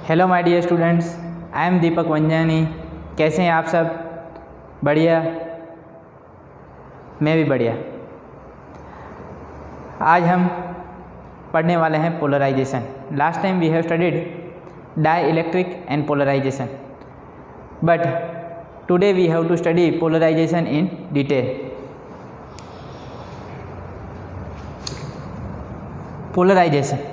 Hello my dear students, I am Deepak Vanjani. कैसे हैं आप सब? बढ़िया। मैं भी बढ़िया। आज हम पढ़ने वाले हैं polarisation. Last time we have studied dielectric and polarisation, but today we have to study polarisation in detail. Polarization.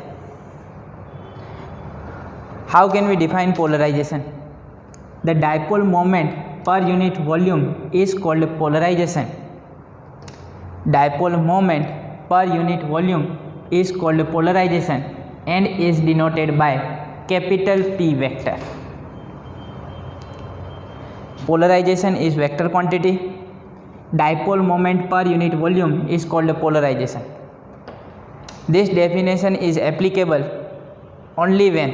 How can we define polarization? The dipole moment per unit volume is called polarization. Dipole moment per unit volume is called polarization and is denoted by capital P vector. Polarization is vector quantity. Dipole moment per unit volume is called polarization. This definition is applicable only when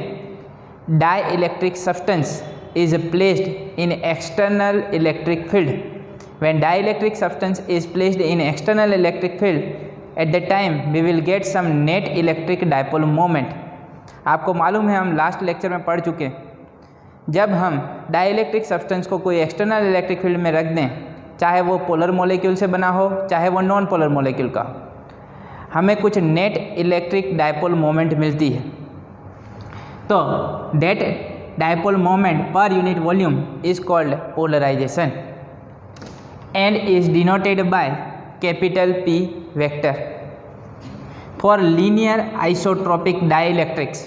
dielectric substance is placed in external electric field. When dielectric substance is placed in external electric field, at that time we will get some net electric dipole moment. आपको मालूम है, हम last lecture में पढ़ चुके हैं, जब हम डाइलेक्ट्रिक सब्सटेंस को कोई एक्सटर्नल इलेक्ट्रिक फील्ड में रख दें, चाहे वो पोलर मॉलिक्यूल से बना हो चाहे वो नॉन पोलर मॉलिक्यूल का, हमें कुछ नेट इलेक्ट्रिक डाइपोल मोमेंट मिलती है। तो that dipole moment per unit volume is called polarisation and is denoted by capital P vector. For linear isotropic dielectrics,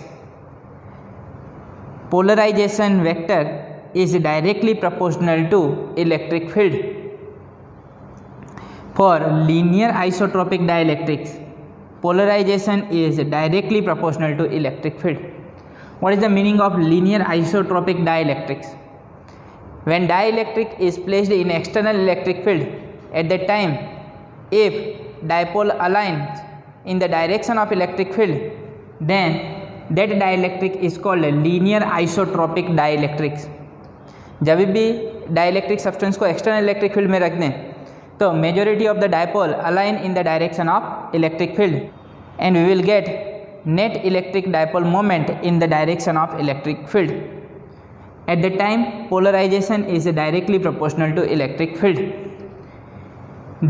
polarisation vector is directly proportional to electric field. For linear isotropic dielectrics, polarization is directly proportional to electric field. What is the meaning of linear isotropic dielectrics? When dielectric is placed in external electric field, at that time if dipole aligns in the direction of electric field, then that dielectric is called linear isotropic dielectrics. जब भी dielectric substance को external electric field में रख दें तो majority of the dipole align in the direction of electric field and we will get net electric dipole moment in the direction of electric field. At that time polarization is directly proportional to electric field.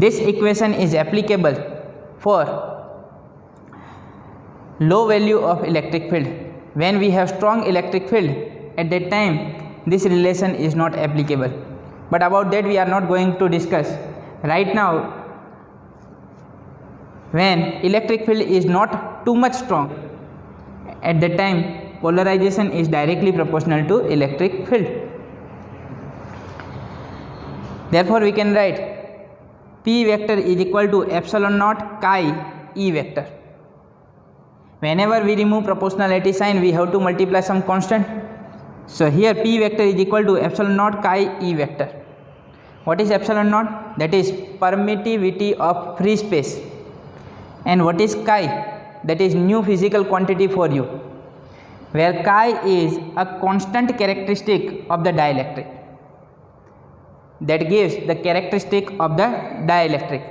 This equation is applicable for low value of electric field. When we have strong electric field, at that time this relation is not applicable, but about that we are not going to discuss right now. When electric field is not too much strong, at that time polarization is directly proportional to electric field. Therefore we can write P vector is equal to epsilon naught chi E vector. Whenever we remove proportionality sign, we have to multiply some constant. So here P vector is equal to epsilon naught chi E vector. What is epsilon naught? That is permittivity of free space. And what is chi? That is new physical quantity for you, where chi is a constant characteristic of the dielectric that gives the characteristic of the dielectric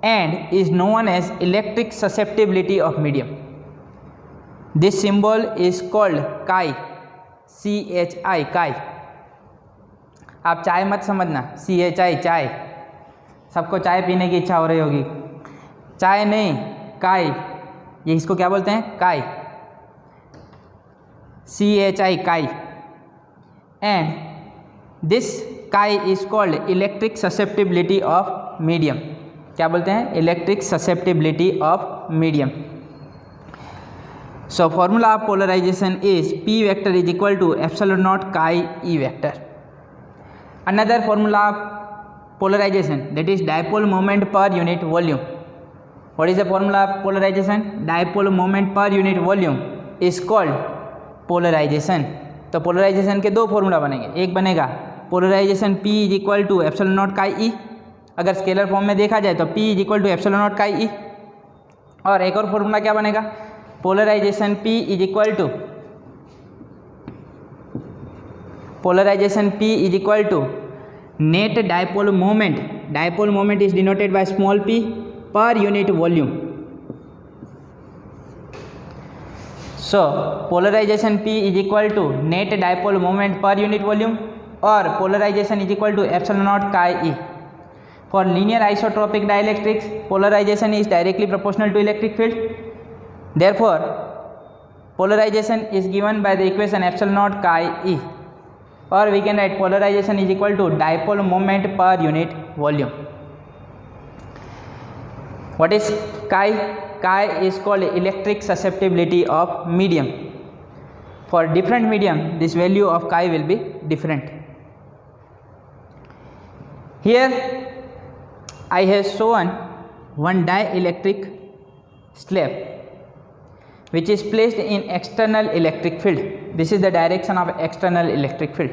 and is known as electric susceptibility of medium. This symbol is called chi, CHI, chi. आप चाय मत समझना, CHI चाय। सबको चाय पीने की इच्छा हो रही होगी, चाय नहीं, काय। ये इसको क्या बोलते हैं? काय, CHI, काय। एंड दिस काय is called electric susceptibility of medium. क्या बोलते हैं? Electric susceptibility of medium. So formula of polarisation is P vector is equal to epsilon not काय E vector. Another formula of polarisation, that is dipole moment per unit volume. What is the formula of polarization? Dipole moment per unit volume is called polarization. तो polarization के दो formula बनेंगे। एक बनेगा polarization P is equal to epsilon not chi E, अगर scalar form में देखा जाए तो P is equal to epsilon not chi E। और एक और फॉर्मूला क्या बनेगा? Polarization P is equal to net dipole moment. Dipole moment is denoted by small p per unit volume. So polarization P is equal to net dipole moment per unit volume, or polarization is equal to epsilon naught chi e. For linear isotropic dielectrics, polarization is directly proportional to electric field. Therefore polarization is given by the equation epsilon naught chi e, or we can write polarization is equal to dipole moment per unit volume. What is chi? Chi is called electric susceptibility of medium. For different medium, this value of chi will be different. Here I have shown one dielectric slab which is placed in external electric field. This is the direction of external electric field.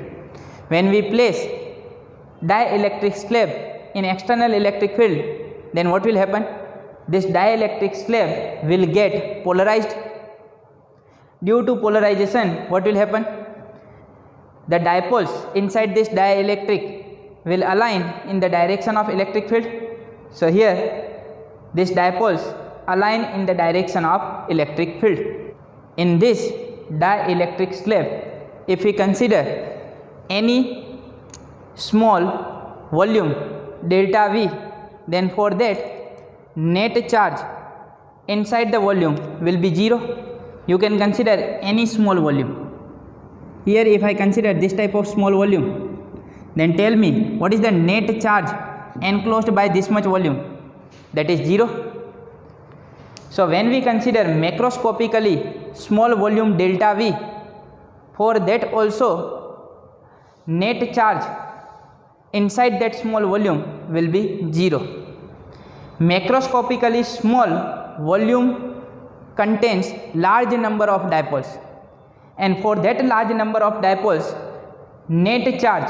When we place dielectric slab in external electric field, then what will happen? This dielectric slab will get polarized. Due to polarization, what will happen? The dipoles inside this dielectric will align in the direction of electric field. So here these dipoles align in the direction of electric field. In this dielectric slab, if we consider any small volume delta V, then for that net charge inside the volume will be 0. You can consider any small volume. Here if I consider this type of small volume, then tell me what is the net charge enclosed by this much volume? That is 0. So when we consider macroscopically small volume delta V, for that also net charge inside that small volume will be 0. Macroscopically small volume contains large number of dipoles, and for that large number of dipoles net charge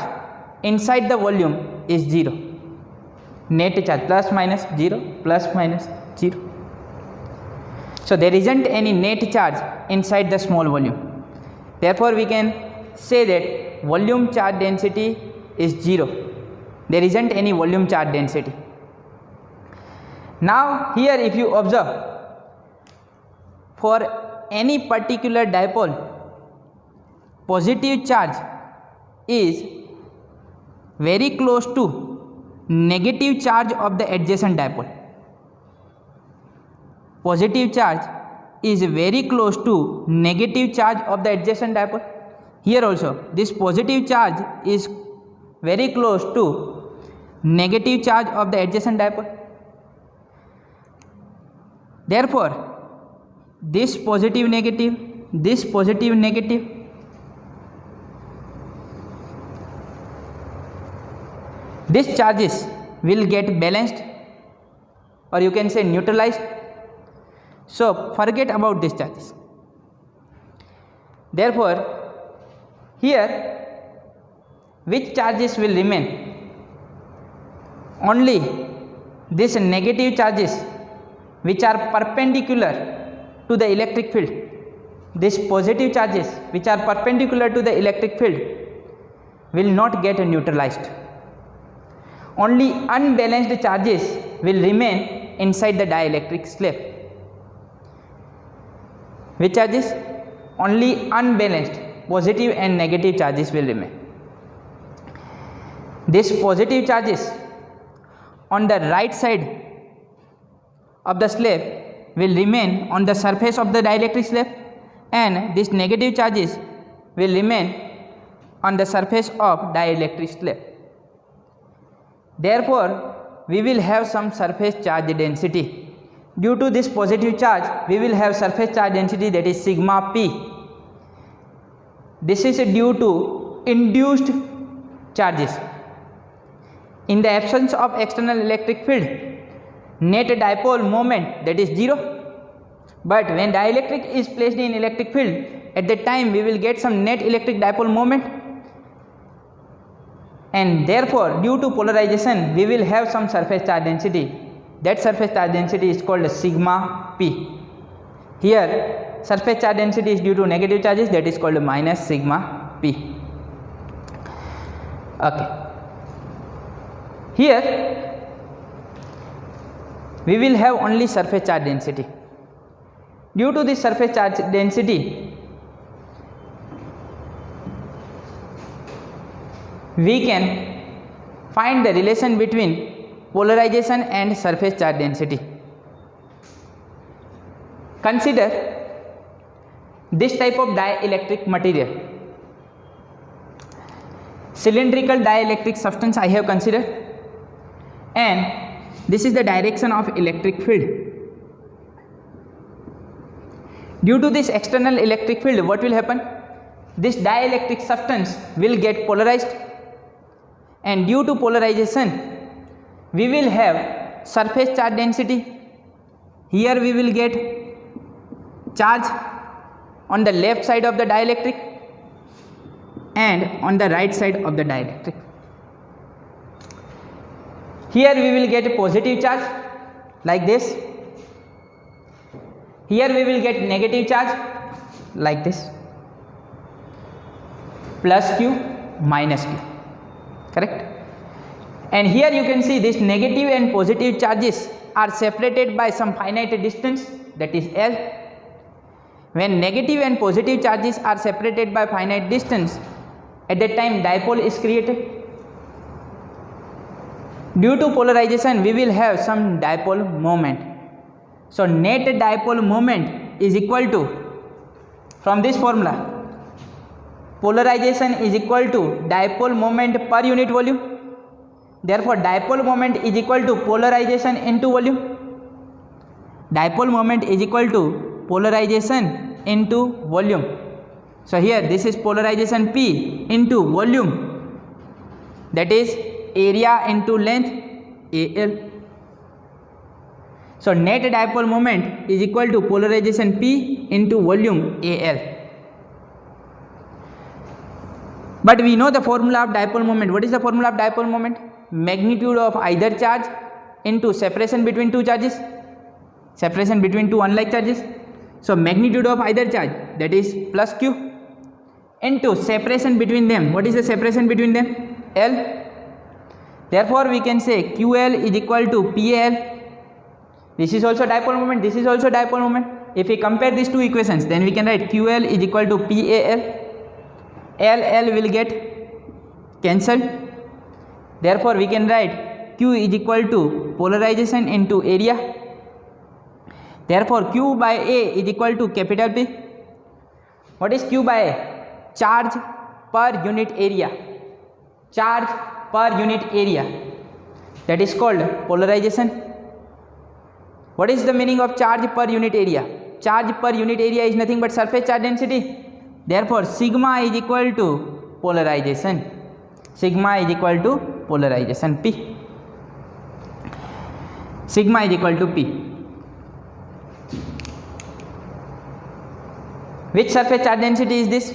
inside the volume is 0. Net charge plus minus 0 plus minus 0. So there isn't any net charge inside the small volume. Therefore we can say that volume charge density is 0. There isn't any volume charge density. Now here if you observe, for any particular dipole, positive charge is very close to negative charge of the adjacent dipole. Positive charge is very close to negative charge of the adjacent dipole. Here also this positive charge is very close to negative charge of the adjacent dipole. Therefore this positive negative, this positive negative, these charges will get balanced, or you can say neutralized. So forget about these charges. Therefore here which charges will remain? Only these negative charges which are perpendicular to the electric field. These positive charges which are perpendicular to the electric field will not get neutralized. Only unbalanced charges will remain inside the dielectric slab. Which charges? Only unbalanced positive and negative charges will remain. These positive charges on the right side of the slab will remain on the surface of the dielectric slab, and these negative charges will remain on the surface of dielectric slab. Therefore we will have some surface charge density. Due to this positive charge, we will have surface charge density, that is sigma p. This is due to induced charges. In the absence of external electric field, net dipole moment, that is 0. But when dielectric is placed in electric field, at that time we will get some net electric dipole moment, and therefore due to polarization we will have some surface charge density. That surface charge density is called sigma p. Here surface charge density is due to negative charges, that is called minus sigma p. Okay. Here we will have only surface charge density. Due to this surface charge density, we can find the relation between polarization and surface charge density. Consider this type of dielectric material. Cylindrical dielectric substance I have considered, and this is the direction of electric field. Due to this external electric field, what will happen? This dielectric substance will get polarized, and due to polarization we will have surface charge density. Here we will get charge on the left side of the dielectric and on the right side of the dielectric. Here we will get a positive charge like this. Here we will get negative charge like this, plus Q minus Q, correct? And here you can see this negative and positive charges are separated by some finite distance, that is L. When negative and positive charges are separated by finite distance, at that time dipole is created. Due to polarization we will have some dipole moment. So net dipole moment is equal to, from this formula, polarization is equal to dipole moment per unit volume. Therefore dipole moment is equal to polarization into volume. Dipole moment is equal to polarization into volume. So here this is polarization P into volume, that is area into length AL. So net dipole moment is equal to polarization P into volume AL. But we know the formula of dipole moment. What is the formula of dipole moment? Magnitude of either charge into separation between two charges, separation between two unlike charges. So magnitude of either charge, that is plus Q, into separation between them. What is the separation between them? L. Therefore we can say QL is equal to PAL. This is also dipole moment, this is also dipole moment. If we compare these two equations, then we can write QL is equal to PAL. LL will get cancelled. Therefore we can write Q is equal to polarization into area. Therefore Q by A is equal to capital P. What is Q by A? Charge per unit area. Charge per unit area, that is called polarization. What is the meaning of charge per unit area? Charge per unit area is nothing but surface charge density. Therefore sigma is equal to polarization. Sigma is equal to polarization P. Sigma is equal to P. Which surface charge density is this?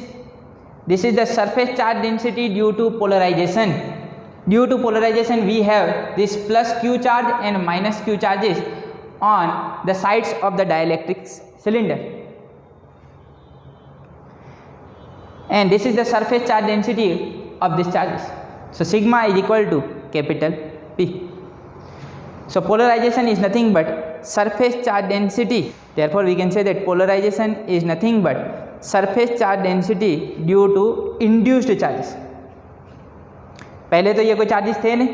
This is the surface charge density due to polarization. Due to polarization we have this plus Q charge and minus Q charges on the sides of the dielectric cylinder, and this is the surface charge density of these charges. So sigma is equal to capital P. So polarization is nothing but surface charge density. Therefore we can say that polarization is nothing but surface charge density due to induced charges. पहले तो ये कोई charges थे नहीं,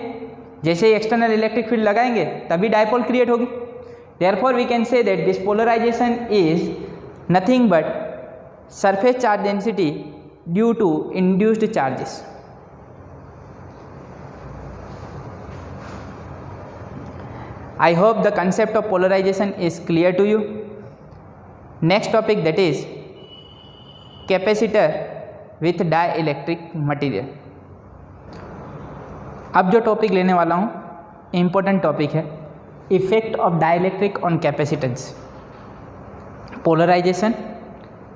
जैसे ही external electric field लगाएंगे तभी dipole create होगी. Therefore we can say that this polarization is nothing but surface charge density due to induced charges. I hope the concept of polarization is clear to you. Next topic, that is capacitor with dielectric material. अब जो topic लेने वाला हूँ important topic है, effect of dielectric on capacitance. Polarization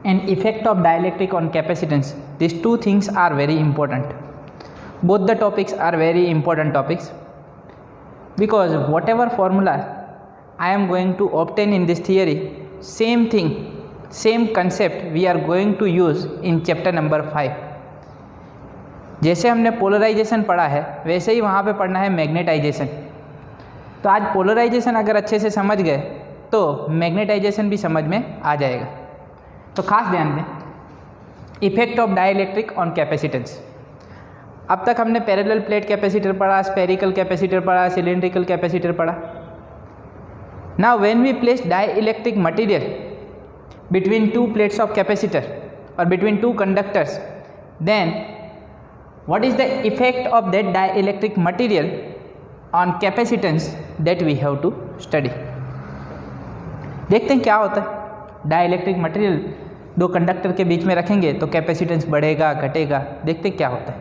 and effect of dielectric on capacitance, these two things are very important. Both the topics are very important topics, because whatever formula I am going to obtain in this theory, same thing, same concept we are going to use in chapter number 5. जैसे हमने polarisation पढ़ा है वैसे ही वहाँ पे पढ़ना है magnetisation. तो आज पोलराइजेशन अगर अच्छे से समझ गए तो मैग्नेटाइजेशन भी समझ में आ जाएगा. तो खास ध्यान दें, effect of dielectric on capacitance. अब तक हमने पैरेलल प्लेट कैपेसिटर पढ़ा, स्फेरिकल कैपेसिटर पढ़ा, सिलेंड्रिकल कैपेसिटर पढ़ा. Now when we place dielectric material between two plates of capacitor or between two conductors, then what is the effect of that dielectric material on capacitance that we have to study. देखते हैं क्या होता है. Dielectric material दो conductor के बीच में रखेंगे तो कैपेसिटेंस बढ़ेगा घटेगा. देखते हैं क्या होता है.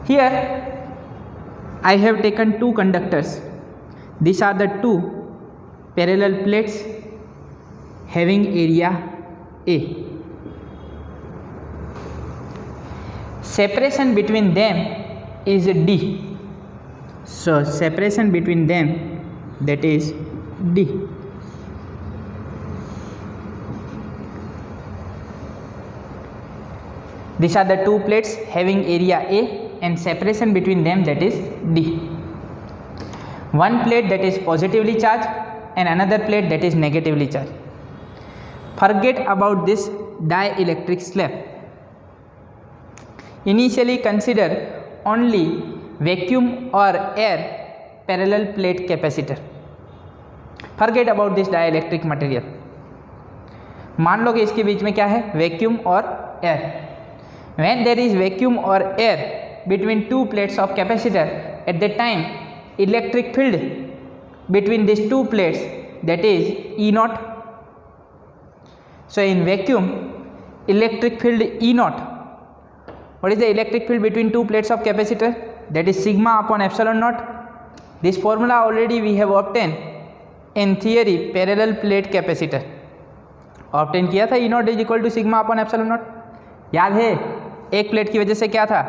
Here I have taken two conductors. These are the two parallel plates having area A. Separation between them is D. So separation between them, that is D. These are the two plates having area A and separation between them, that is D. One plate that is positively charged and another plate that is negatively charged. Forget about this dielectric slab. Initially consider only vacuum or air parallel plate capacitor. Forget about this dielectric material. मान लो कि इसके बीच में क्या है, vacuum और air. When there is vacuum or air between two plates of capacitor, at that time electric field between these two plates, that is E naught. So in vacuum, electric field E naught. What is the electric field between two plates of capacitor? That is sigma upon epsilon naught. This formula already we have obtained in theory parallel plate capacitor. Obtain किया था E naught is equal to sigma upon epsilon naught. याद है, एक plate की वजह से क्या था,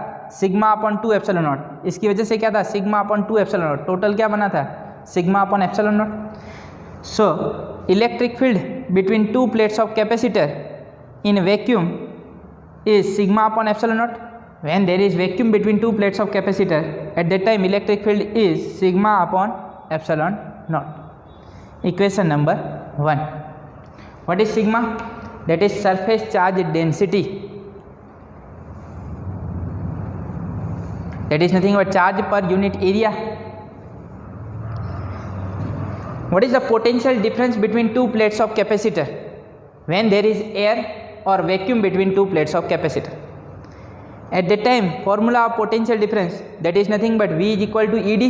सिग्मा अपॉन 2 एप्सिलॉन नॉट. इसकी वजह से क्या था, sigma upon 2 epsilon not. Total क्या बना था, sigma upon epsilon not. So electric field between two plates of capacitor in vacuum is sigma upon epsilon naught. When there is vacuum between two plates of capacitor, at that time electric field is sigma upon epsilon naught. Equation number 1. What is sigma? That is surface charge density. That is nothing but charge per unit area. What is the potential difference between two plates of capacitor when there is air or vacuum between two plates of capacitor? At that time, formula of potential difference, that is nothing but V is equal to ED.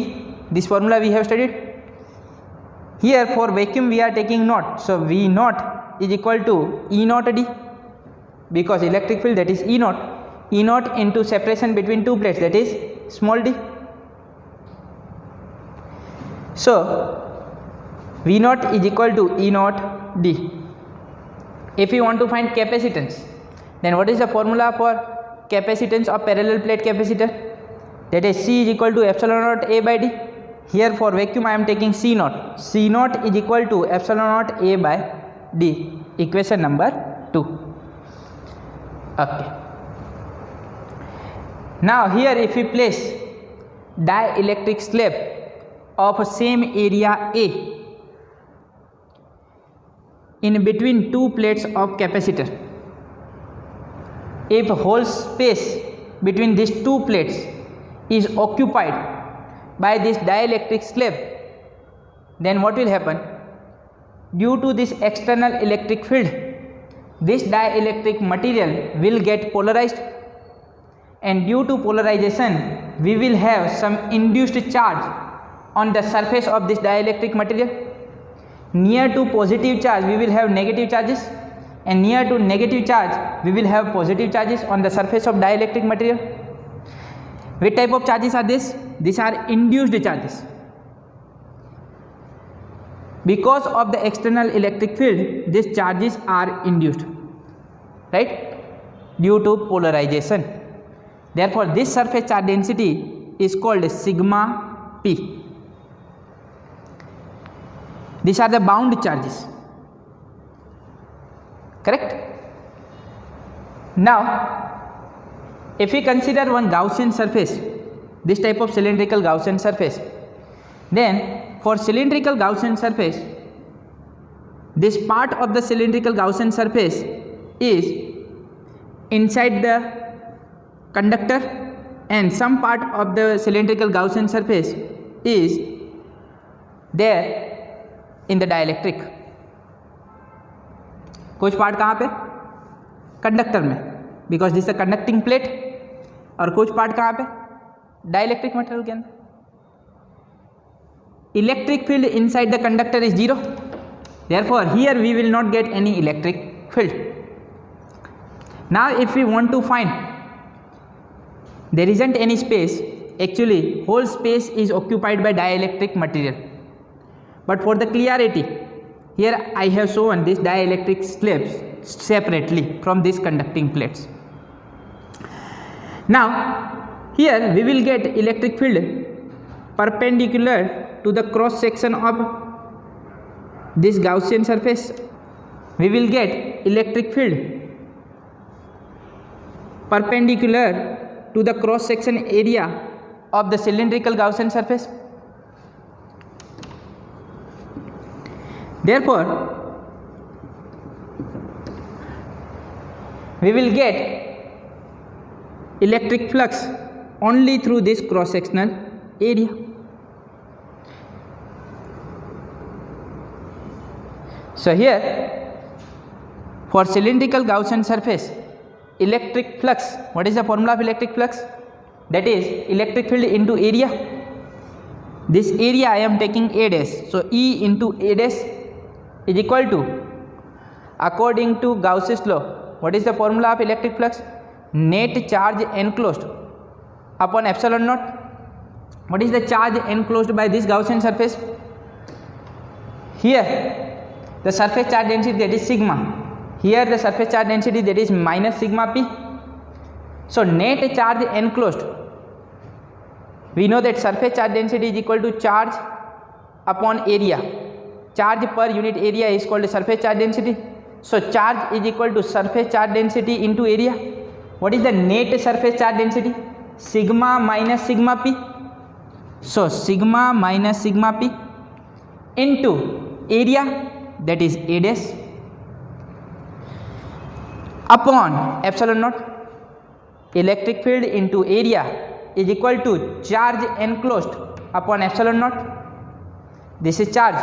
This formula we have studied. Here for vacuum we are taking naught, so V naught is equal to E naught D, because electric field, that is E naught. E naught into separation between two plates, that is small d. So V naught is equal to E naught D. If you want to find capacitance, then what is the formula for capacitance of parallel plate capacitor? That is C is equal to epsilon naught A by D. Here for vacuum I am taking C naught. C naught is equal to epsilon naught A by D. Equation number 2. Okay. Now here if we place dielectric slab of same area A in between two plates of capacitor, if whole space between these two plates is occupied by this dielectric slab, then what will happen? Due to this external electric field, this dielectric material will get polarized, and due to polarization we will have some induced charge on the surface of this dielectric material. Near to positive charge we will have negative charges, and near to negative charge we will have positive charges on the surface of dielectric material. Which type of charges are this? These are induced charges. Because of the external electric field, these charges are induced, right, due to polarization. Therefore this surface charge density is called sigma p. These are the bound charges, correct? Now if we consider one Gaussian surface, this type of cylindrical Gaussian surface, then for cylindrical Gaussian surface, this part of the cylindrical Gaussian surface is inside the conductor and some part of the cylindrical Gaussian surface is there in the dielectric. कुछ part कहाँ पे? Conductor में, because this a conducting plate, और कुछ part कहाँ पे? Dielectric material के अंदर. Electric field inside the conductor is zero, therefore here we will not get any electric field. Now if we want to find, there isn't any space, actually whole space is occupied by dielectric material, but for the clarity here I have shown this dielectric slabs separately from these conducting plates. Now here we will get electric field perpendicular to the cross section of this Gaussian surface. We will get electric field perpendicular to the cross section area of the cylindrical Gaussian surface. Therefore we will get electric flux only through this cross sectional area. So here for cylindrical Gaussian surface, electric flux, what is the formula of electric flux? That is electric field into area. This area I am taking A dash, so E into A dash is equal to, according to Gauss's law, what is the formula of electric flux? Net charge enclosed upon epsilon naught. What is the charge enclosed by this Gaussian surface? Here the surface charge density, that is sigma. Here the surface charge density, that is minus sigma p. So net charge enclosed, we know that surface charge density is equal to charge upon area. Charge per unit area is called surface charge density. So charge is equal to surface charge density into area. What is the net surface charge density? Sigma minus sigma p. So sigma minus sigma p into area, that is A dash, upon epsilon naught. Electric field into area is equal to charge enclosed upon epsilon naught. This is charge,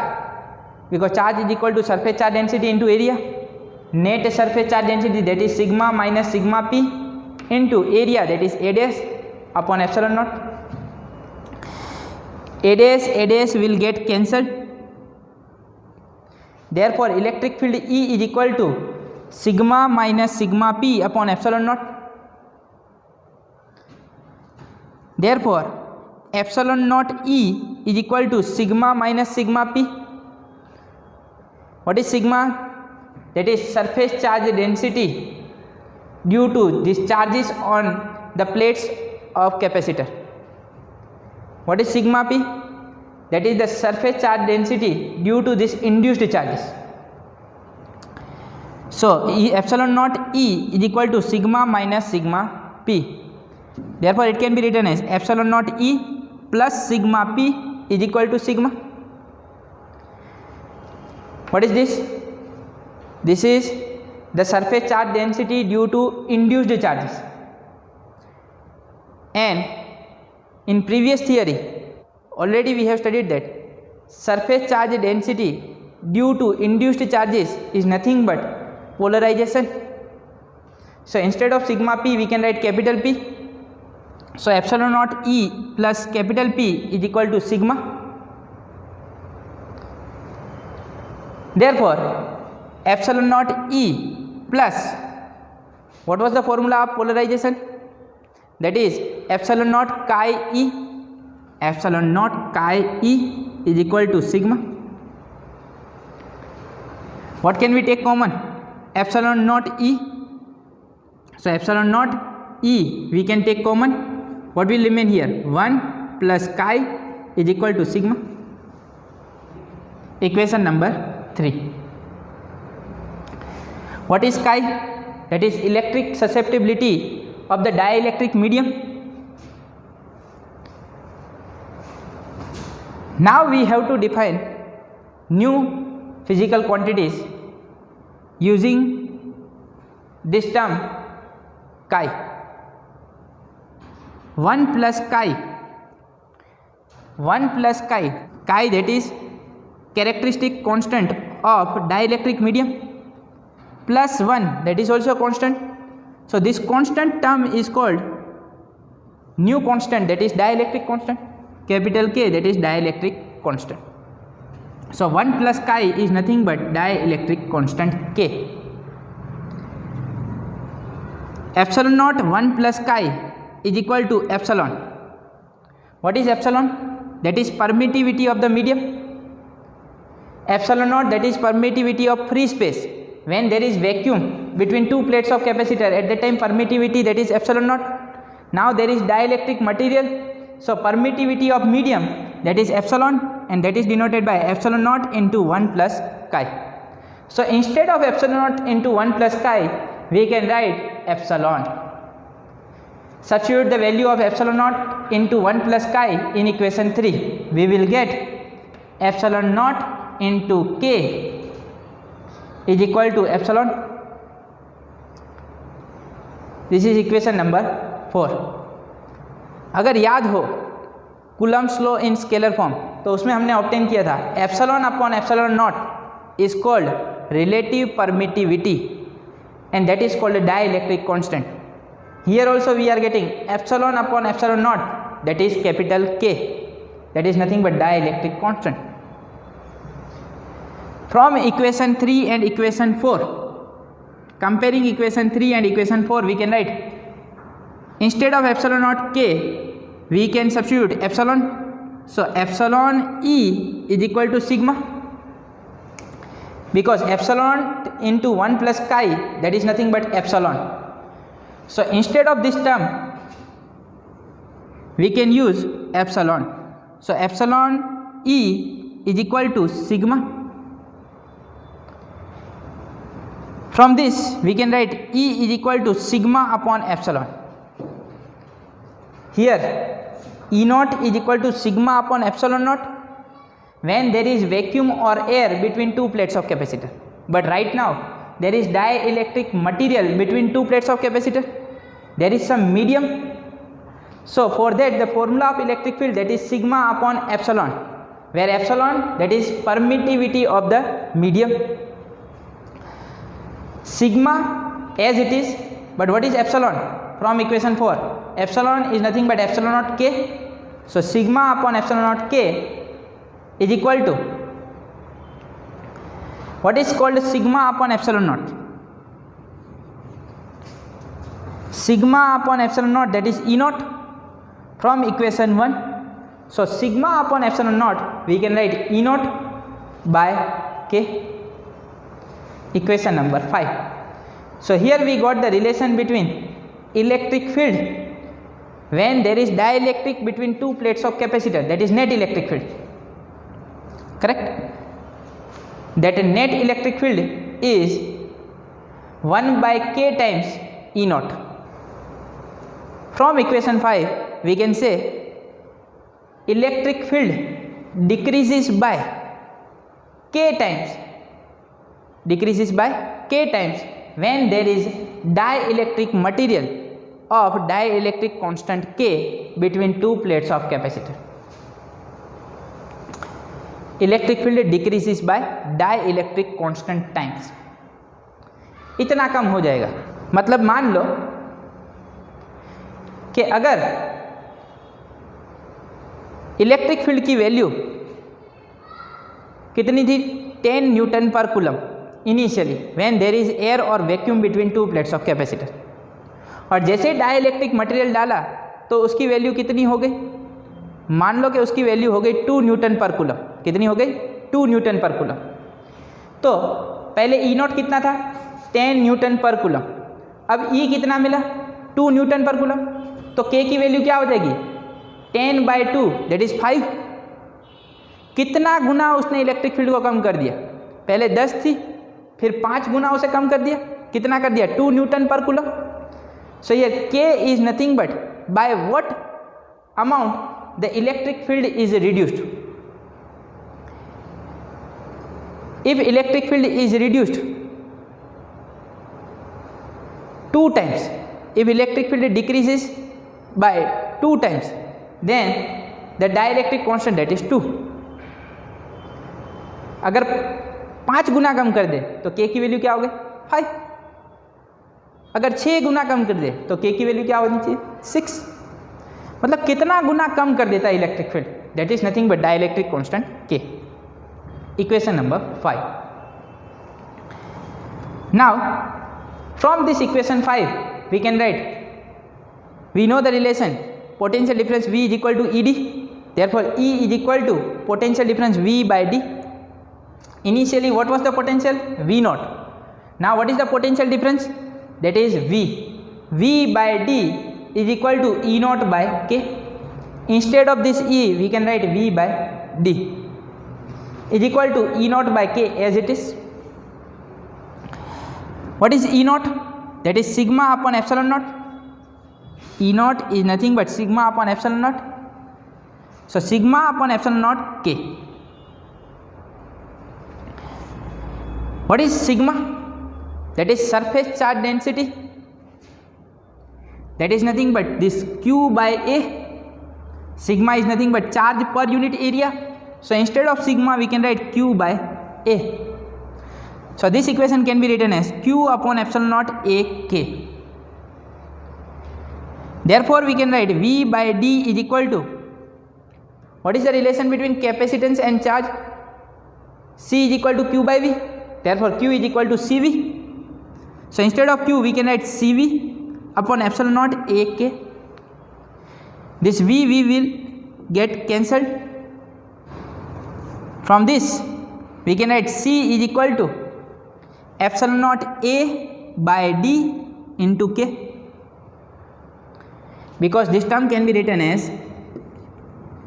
because charge is equal to surface charge density into area. Net surface charge density, that is sigma minus sigma p into area, that is A dash upon epsilon naught. A dash will get cancelled. Therefore electric field E is equal to sigma minus sigma p upon epsilon naught. Therefore epsilon naught E is equal to sigma minus sigma p. What is sigma? That is surface charge density due to these charges on the plates of capacitor. What is sigma p? That is the surface charge density due to this induced charges. So epsilon naught E is equal to sigma minus sigma p. Therefore it can be written as epsilon naught E plus sigma p is equal to sigma. What is this? This is the surface charge density due to induced charges. And in previous theory already we have studied that surface charge density due to induced charges is nothing but polarization. So instead of sigma p we can write capital P. So epsilon naught E plus capital P is equal to sigma. Therefore epsilon naught E plus, what was the formula of polarization? That is epsilon naught chi E. Epsilon naught chi E is equal to sigma. What can we take common? Epsilon naught E. So epsilon naught E we can take common. What will remain here? 1 plus chi is equal to sigma. Equation number 3. What is chi? That is electric susceptibility of the dielectric medium. Now we have to define new physical quantities using this term chi. 1 plus chi, chi that is characteristic constant of dielectric medium, plus 1 that is also constant. So this constant term is called new constant, that is dielectric constant, capital K, that is dielectric constant. So 1 plus chi is nothing but dielectric constant K. Epsilon naught 1 plus chi is equal to epsilon. What is epsilon? That is permittivity of the medium. Epsilon naught, that is permittivity of free space. When there is vacuum between two plates of capacitor, at that time permittivity, that is epsilon naught. Now there is dielectric material, so permittivity of medium, that is epsilon, and that is denoted by epsilon naught into 1 plus chi. So instead of epsilon naught into 1 plus chi, we can write epsilon. Substitute the value of epsilon naught into 1 plus chi in equation 3. We will get epsilon naught into K is equal to epsilon. This is equation number 4. अगर याद हो Coulomb's law in scalar form, तो उसमें हमने obtain किया था epsilon upon epsilon not is called relative permittivity and that is called a dielectric constant. Here also we are getting epsilon upon epsilon naught, that is capital K, that is nothing but dielectric constant. From equation 3 and equation 4, comparing equation 3 and equation 4, we can write instead of epsilon naught K, we can substitute epsilon. So epsilon E is equal to sigma, because epsilon into 1 plus chi, that is nothing but epsilon. So instead of this term we can use epsilon. So epsilon E is equal to sigma. From this we can write E is equal to sigma upon epsilon. Here E naught is equal to sigma upon epsilon naught when there is vacuum or air between two plates of capacitor. But right now there is dielectric material between two plates of capacitor, there is some medium. So for that the formula of electric field, that is sigma upon epsilon, where epsilon, that is permittivity of the medium, sigma as it is. But what is epsilon? From equation 4, epsilon is nothing but epsilon naught K. So sigma upon epsilon naught K is equal to what is called sigma upon epsilon naught. Sigma upon epsilon naught, that is E naught, from equation 1. So sigma upon epsilon naught we can write E naught by K, equation number 5. So here we got the relation between electric field when there is dielectric between two plates of capacitor, that is net electric field. Correct? That net electric field is 1 by K times E naught. From equation 5 we can say electric field decreases by K times, when there is dielectric material of dielectric constant K between two plates of capacitor. Electric field decreases by dielectric constant times. इतना कम हो जाएगा, मतलब मान लो कि अगर electric field की value कितनी थी 10 newton per coulomb initially when there is air और vacuum between two plates of capacitor, और जैसे डाइलेक्ट्रिक मटेरियल डाला तो उसकी वैल्यू कितनी हो गई, मान लो कि उसकी वैल्यू हो गई 2 न्यूटन पर कूलम। कितनी हो गई? 2 न्यूटन पर कूलम। तो पहले ई नॉट कितना था? 10 न्यूटन पर कूलम। अब ई कितना मिला? 2 न्यूटन पर कूलम। तो के की वैल्यू क्या हो जाएगी? 10/2 दैट इज 5। कितना गुना उसने इलेक्ट्रिक फील्ड को कम कर दिया? पहले 10 थी, फिर 5 गुना उसे कम कर दिया। कितना कर दिया? 2 न्यूटन पर कूलम। सो ये के is nothing but by what amount the electric field is reduced. If electric field is reduced 2 times, if electric field decreases by 2 times, then the dielectric constant that is 2. अगर 5 गुना कम कर दे तो k की value क्या होगी 5. अगर 6 गुना कम कर दे तो k की वैल्यू क्या होनी चाहिए 6. मतलब कितना गुना कम कर देता है electric field, that is nothing but dielectric constant k. Equation number 5. Now from this equation 5 we can write, we know the relation potential difference V is equal to ED, therefore E is equal to potential difference V by D. Initially what was the potential? V naught. Now what is the potential difference? That is V. V by D is equal to E naught by K. Instead of this E we can write V by D is equal to E naught by K as it is. What is E naught? That is sigma upon epsilon naught. E naught is nothing but sigma upon epsilon naught. So sigma upon epsilon naught K. What is sigma? That is surface charge density. That is nothing but this Q by A. Sigma is nothing but charge per unit area. So instead of sigma we can write Q by A. So this equation can be written as Q upon epsilon naught A K. Therefore we can write V by D is equal to, what is the relation between capacitance and charge? C is equal to Q by V. Therefore Q is equal to CV. So instead of Q we can write CV upon epsilon naught A K. This V will get cancelled. From this we can write C is equal to epsilon naught A by D into K, because this term can be written as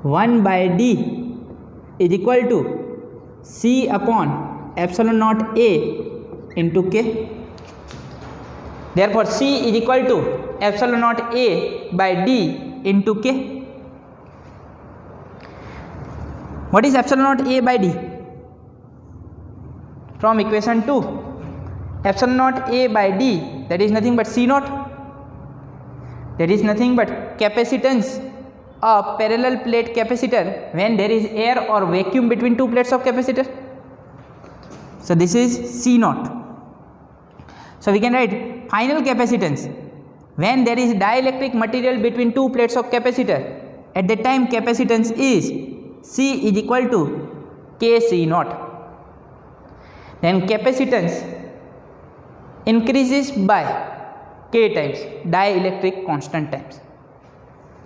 1 by D is equal to C upon epsilon naught A into K. Therefore C is equal to epsilon naught A by D into K. What is epsilon naught A by D? From equation 2, epsilon naught A by D, that is nothing but C naught. That is nothing but capacitance of parallel plate capacitor when there is air or vacuum between two plates of capacitor. So this is C naught. So we can write final capacitance when there is dielectric material between two plates of capacitor. At that time capacitance is C is equal to Kc naught. Then capacitance increases by K times dielectric constant times.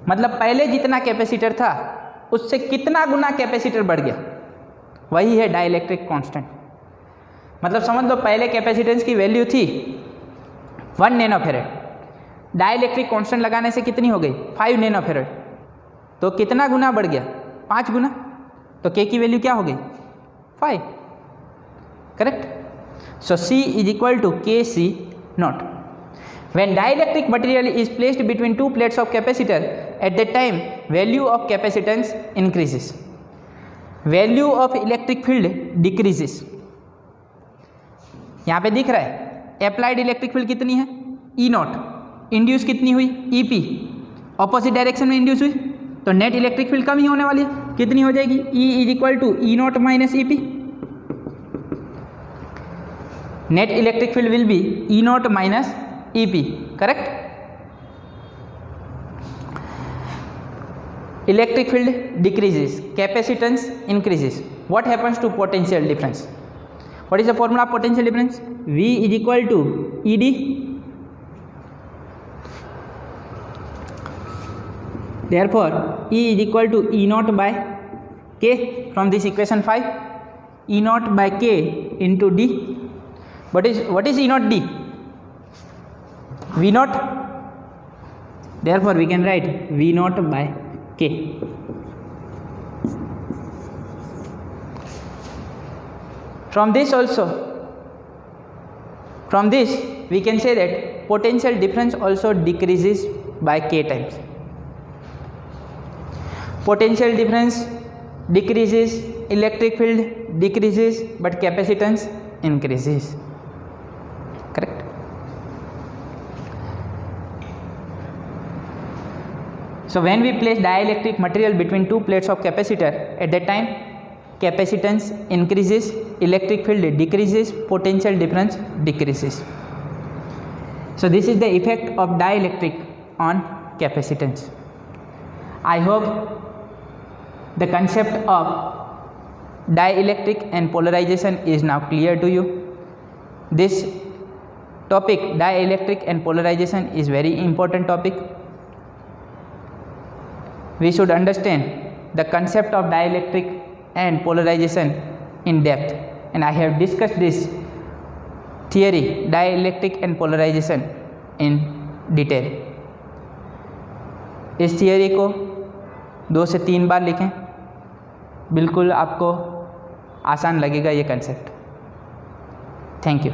मतलब पहले जितना capacitor था उससे कितना गुना capacitor बढ़ गया, वही है डाइलेक्ट्रिक कांस्टेंट. मतलब समझ लो पहले कैपेसिटेंस की वैल्यू थी 1 नैनोफेरेड, डाइलेक्ट्रिक कांस्टेंट लगाने से कितनी हो गई 5 नैनोफेरेड. तो कितना गुना बढ़ गया 5 गुना. तो K की वैल्यू क्या हो गई 5. Correct. So C is equal to Kc not. When dielectric material is placed between two plates of capacitor, at that time value of capacitance increases, value of electric field decreases. यहाँ पे दिख रहा है applied electric field कितनी है E not, induce कितनी हुई EP, opposite direction में इंड्यूस हुई, तो नेट इलेक्ट्रिक फील्ड कम ही होने वाली है. कितनी हो जाएगी E is equal to E not minus EP. Net electric field will be E not minus EP. correct. Electric field decreases, capacitance increases. What happens to potential difference? What is the formula of potential difference? V is equal to ED therefore E is equal to E naught by K. From this equation 5, E naught by K into D. What is E naught D? V naught. Therefore we can write V naught by K. From this we can say that potential difference also decreases by K times. Potential difference decreases, electric field decreases, but capacitance increases. Correct. So when we place dielectric material between two plates of capacitor, at that time capacitance increases, electric field decreases, potential difference decreases. So this is the effect of dielectric on capacitance. I hope the concept of dielectric and polarization is now clear to you. This topic, dielectric and polarization, is very important topic. We should understand the concept of dielectric and polarization in depth, and I have discussed this theory, dielectric and polarization, in detail. इस theory को 2 से 3 बार लिखें, बिल्कुल आपको आसान लगेगा ये concept. Thank you.